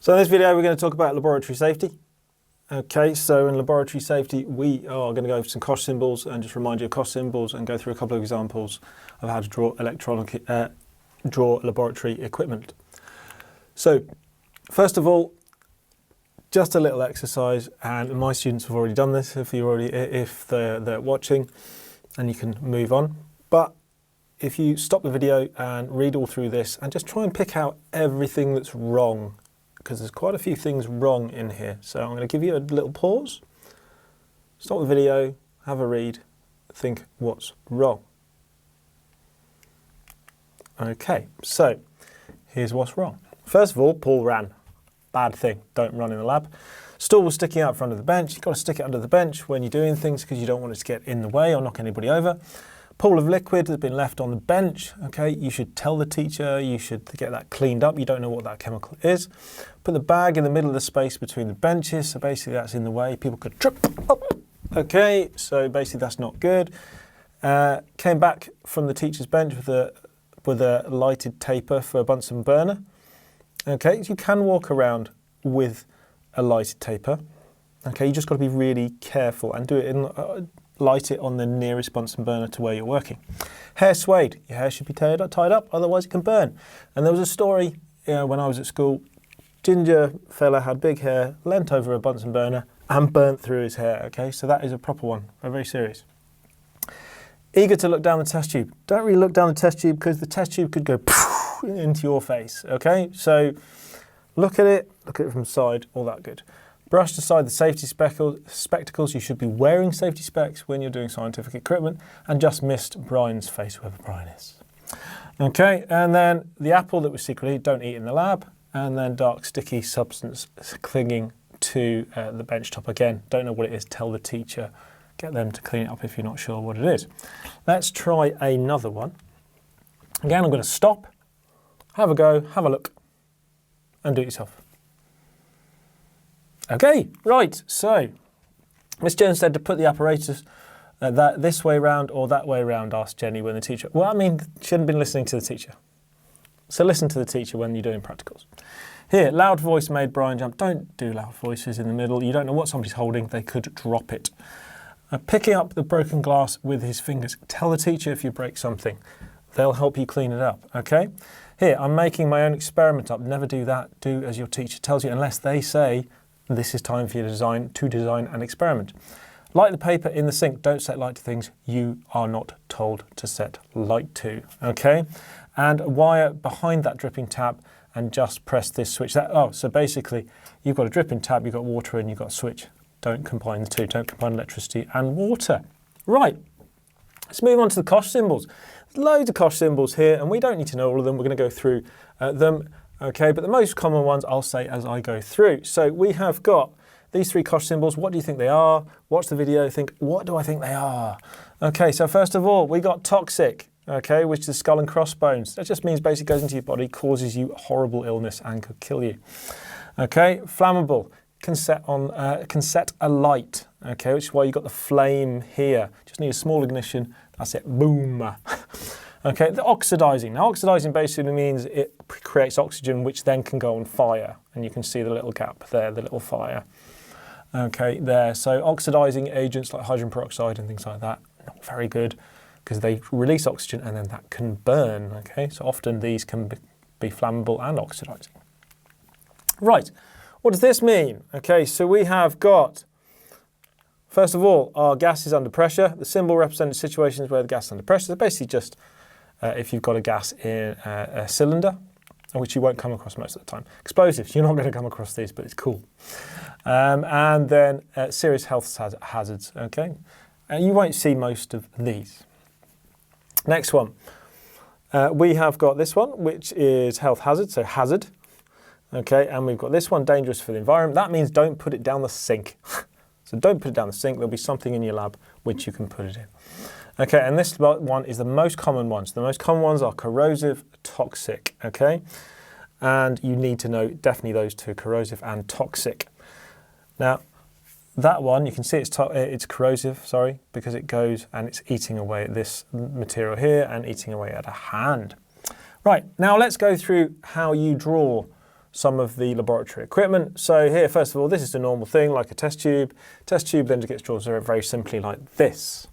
So in this video, we're going to talk about laboratory safety. Okay, so in laboratory safety, we are going to go over some cost symbols and just remind you of cost symbols and go through a couple of examples of how to draw laboratory equipment. So first of all, just a little exercise, and my students have already done this if they're watching, and you can move on. But if you stop the video and read all through this and just try and pick out everything that's wrong, because there's quite a few things wrong in here. So I'm going to give you a little pause, stop the video, have a read, think what's wrong. Okay, so here's what's wrong. First of all, Paul ran. Bad thing, don't run in the lab. Stool was sticking out front of the bench. You've got to stick it under the bench when you're doing things because you don't want it to get in the way or knock anybody over. Pool of liquid has been left on the bench. Okay, you should tell the teacher, you should get that cleaned up. You don't know what that chemical is. Put the bag in the middle of the space between the benches. So basically that's in the way. People could trip up. Okay, so basically that's not good. Came back from the teacher's bench with a lighted taper for a bunsen burner. Okay, you can walk around with a lighted taper. Okay, you just got to be really careful and do it in light it on the nearest Bunsen burner to where you're working. Hair swayed. Your hair should be tied up, otherwise it can burn. And there was a story when I was at school. Ginger fella had big hair, leant over a Bunsen burner and burnt through his hair. Okay, so that is a proper one, very serious. Eager to look down the test tube. Don't really look down the test tube because the test tube could go into your face. Okay, so look at it from the side, all that good. Brushed aside the safety spectacles. You should be wearing safety specs when you're doing scientific equipment, and just missed Brian's face, whoever Brian is. Okay, and then the apple that was secretly, don't eat in the lab, and then dark sticky substance clinging to the bench top. Again, don't know what it is, tell the teacher, get them to clean it up if you're not sure what it is. Let's try another one. Again, I'm going to stop, have a go, have a look, and do it yourself. Okay, right, so Miss Jones said to put the apparatus this way round or that way round, asked Jenny when the teacher... Well, I mean, she hadn't been listening to the teacher. So listen to the teacher when you're doing practicals. Here, loud voice made Brian jump. Don't do loud voices in the middle. You don't know what somebody's holding. They could drop it. Picking up the broken glass with his fingers. Tell the teacher if you break something. They'll help you clean it up, okay? Here, I'm making my own experiment up. Never do that. Do as your teacher tells you, unless they say, this is time for you to design an experiment. Light the paper in the sink. Don't set light to things you are not told to set light to, okay? And wire behind that dripping tap and just press this switch. So basically, you've got a dripping tap, you've got water, and you've got a switch. Don't combine the two. Don't combine electricity and water. Right, let's move on to the cost symbols. There's loads of cost symbols here, and we don't need to know all of them. We're going to go through them. Okay, but the most common ones I'll say as I go through. So we have got these three cost symbols. What do you think they are? Watch the video, think, what do I think they are? Okay, so first of all, we got toxic, okay, which is skull and crossbones. That just means basically goes into your body, causes you horrible illness and could kill you. Okay, flammable, can set alight, okay, which is why you got the flame here. Just need a small ignition, that's it, boom. Okay, the oxidizing. Now, oxidizing basically means it creates oxygen, which then can go on fire. And you can see the little gap there, the little fire. Okay, there. So oxidizing agents like hydrogen peroxide and things like that, not very good because they release oxygen and then that can burn. Okay, so often these can be flammable and oxidizing. Right, what does this mean? Okay, so we have got, first of all, our gas is under pressure. The symbol represents situations where the gas is under pressure. So basically just if you've got a gas in a cylinder, which you won't come across most of the time. Explosives, you're not going to come across these, but it's cool. And then serious health hazards, okay? And you won't see most of these. Next one. We have got this one, which is health hazard, so hazard. Okay, and we've got this one, dangerous for the environment. That means don't put it down the sink. So don't put it down the sink. There'll be something in your lab which you can put it in. Okay, and this one is the most common ones. The most common ones are corrosive, toxic, okay? And you need to know definitely those two, corrosive and toxic. Now, that one, you can see it's corrosive, sorry, because it goes and it's eating away at this material here and eating away at a hand. Right, now let's go through how you draw some of the laboratory equipment. So here, first of all, this is the normal thing, like a test tube. Test tube then gets drawn very simply like this.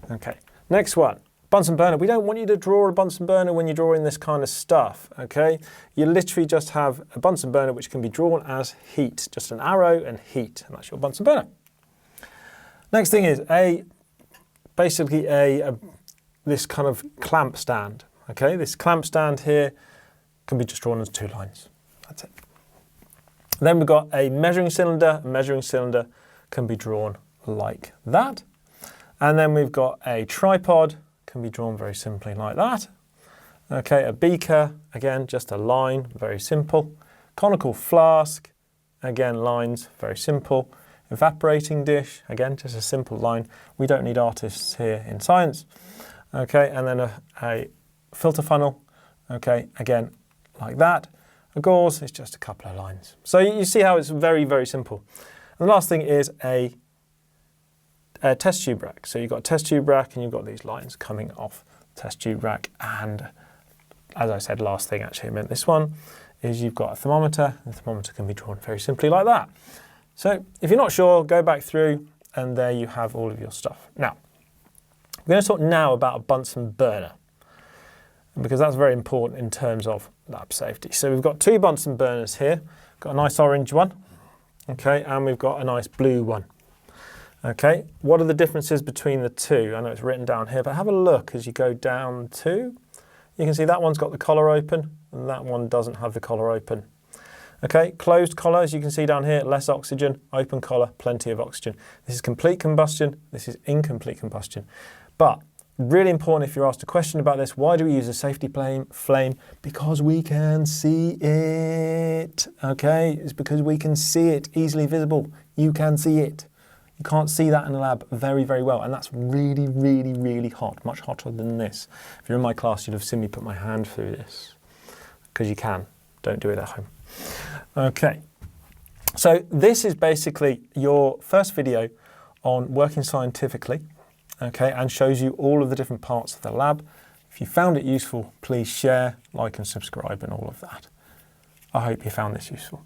Okay, next one, Bunsen burner. We don't want you to draw a Bunsen burner when you're drawing this kind of stuff, okay? You literally just have a Bunsen burner which can be drawn as heat, just an arrow and heat, and that's your Bunsen burner. Next thing is basically this kind of clamp stand, okay? This clamp stand here can be just drawn as 2 lines. That's it. Then we've got a measuring cylinder. A measuring cylinder can be drawn like that. And then we've got a tripod, can be drawn very simply like that. Okay, a beaker, again, just a line, very simple. Conical flask, again, lines, very simple. Evaporating dish, again, just a simple line. We don't need artists here in science. Okay, and then a filter funnel, okay, again, like that. A gauze is just a couple of lines. So you see how it's very simple. And the last thing is a test tube rack. So you've got a test tube rack and you've got these lines coming off the test tube rack. And as I said, last thing actually I meant this one is you've got a thermometer. The thermometer can be drawn very simply like that. So if you're not sure, go back through and there you have all of your stuff. Now, we're going to talk now about a Bunsen burner, because that's very important in terms of lab safety. So we've got 2 Bunsen burners here. Got a nice orange one, okay, and we've got a nice blue one. Okay, what are the differences between the two? I know it's written down here, but have a look as you go down to. You can see that one's got the collar open and that one doesn't have the collar open. Okay, closed collar, as you can see down here, less oxygen. Open collar, plenty of oxygen. This is complete combustion, this is incomplete combustion. But really important if you're asked a question about this, why do we use a safety flame? Because we can see it, okay? It's because we can see it, easily visible. You can see it. You can't see that in the lab very well, and that's really hot, much hotter than this. If you're in my class, you'd have seen me put my hand through this, because you can. Don't do it at home. Okay, so this is basically your first video on working scientifically, okay, and shows you all of the different parts of the lab. If you found it useful, please share, like and subscribe and all of that. I hope you found this useful.